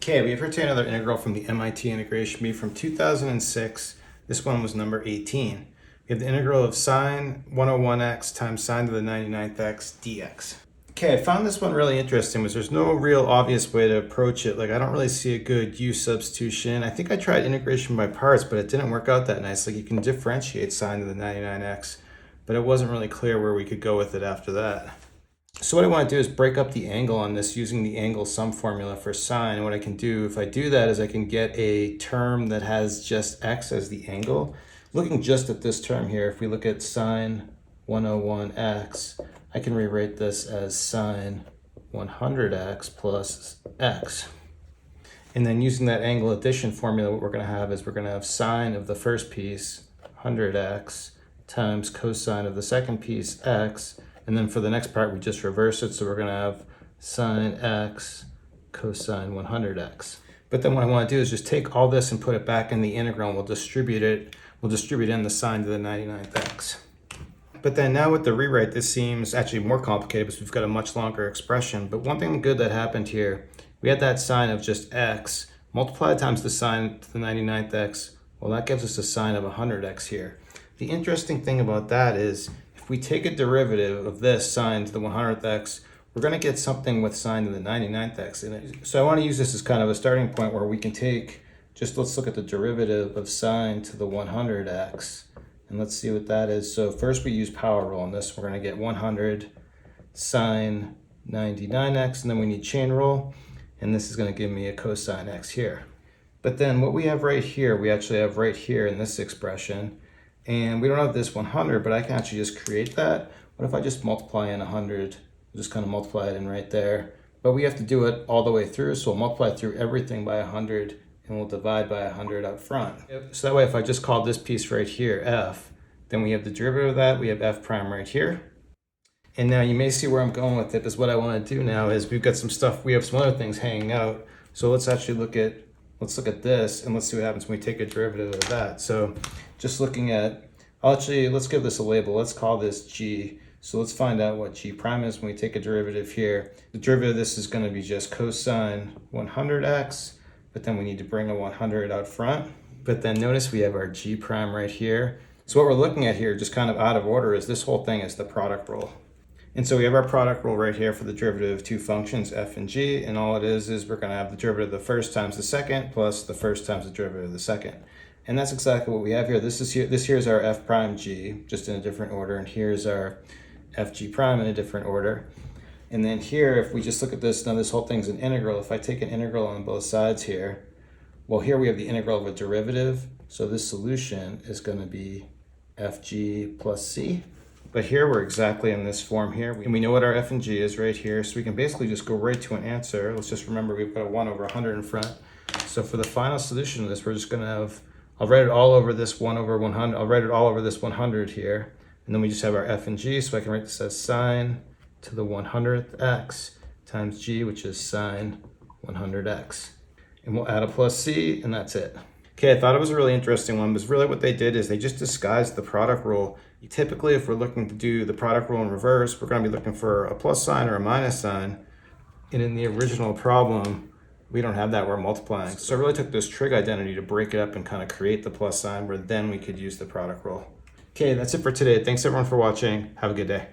Okay, we have here today another integral from the MIT Integration Bee from 2006. This one was number 18. We have the integral of sine 101x times sine to the 99th x dx. Okay, I found this one really interesting because there's no real obvious way to approach it. Like, I don't really see a good u substitution. I think I tried integration by parts, but it didn't work out that nice. Like, you can differentiate sine to the 99x, but it wasn't really clear where we could go with it after that. So what I want to do is break up the angle on this using the angle sum formula for sine. And what I can do, if I do that, is I can get a term that has just x as the angle. Looking just at this term here, if we look at sine 101x, I can rewrite this as sine 100x plus x. And then using that angle addition formula, what we're going to have is we're going to have sine of the first piece, 100x, times cosine of the second piece, x. And then for the next part, we just reverse it. So we're going to have sine x cosine 100x. But then what I want to do is just take all this and put it back in the integral, and we'll distribute it. We'll distribute in the sine to the 99th x. But then now with the rewrite, this seems actually more complicated because we've got a much longer expression. But one thing good that happened here, we had that sine of just x multiplied times the sine to the 99th x. Well, that gives us a sine of 100x here. The interesting thing about that is if we take a derivative of this sine to the 100th x, we're going to get something with sine to the 99th x in it. So I want to use this as kind of a starting point where we can take, just let's look at the derivative of sine to the 100x. And let's see what that is. So first we use power rule on this. We're going to get 100 sine 99x, and then we need chain rule. And this is going to give me a cosine x here. But then what we have right here, we actually have right here in this expression. And we don't have this 100, but I can actually just create that. What if I just multiply in 100? We'll just kind of multiply it in right there. But we have to do it all the way through, so we'll multiply through everything by 100, and we'll divide by 100 up front. So that way, if I just call this piece right here f, then we have the derivative of that. We have f prime right here. And now you may see where I'm going with it, because what I want to do now is we've got some stuff, we have some other things hanging out. So let's actually look at this, and let's see what happens when we take a derivative of that. So just looking at, let's give this a label. Let's call this g. So let's find out what g prime is when we take a derivative here. The derivative of this is going to be just cosine 100x, but then we need to bring a 100 out front. But then notice we have our g prime right here. So what we're looking at here, just kind of out of order, is this whole thing is the product rule. And so we have our product rule right here for the derivative of two functions, f and g, and all it is we're going to have the derivative of the first times the second plus the first times the derivative of the second. And that's exactly what we have here. This here is our f prime g, just in a different order, and here's our f g prime in a different order. And then here, if we just look at this, now this whole thing's an integral. If I take an integral on both sides here, well, here we have the integral of a derivative, so this solution is going to be fg plus c. But here we're exactly in this form here. And we know what our f and g is right here, so we can basically just go right to an answer. Let's just remember we've got a 1 over 100 in front. So for the final solution of this, we're just going to have, I'll write it all over this 1 over 100. I'll write it all over this 100 here. And then we just have our f and g, so I can write this as sine to the 100th x times g, which is sine 100x. And we'll add a plus c, and that's it. Okay, I thought it was a really interesting one, because really what they did is they just disguised the product rule. Typically, if we're looking to do the product rule in reverse, we're going to be looking for a plus sign or a minus sign. And in the original problem, we don't have that, we're multiplying. So I really took this trig identity to break it up and kind of create the plus sign, where then we could use the product rule. Okay, that's it for today. Thanks everyone for watching. Have a good day.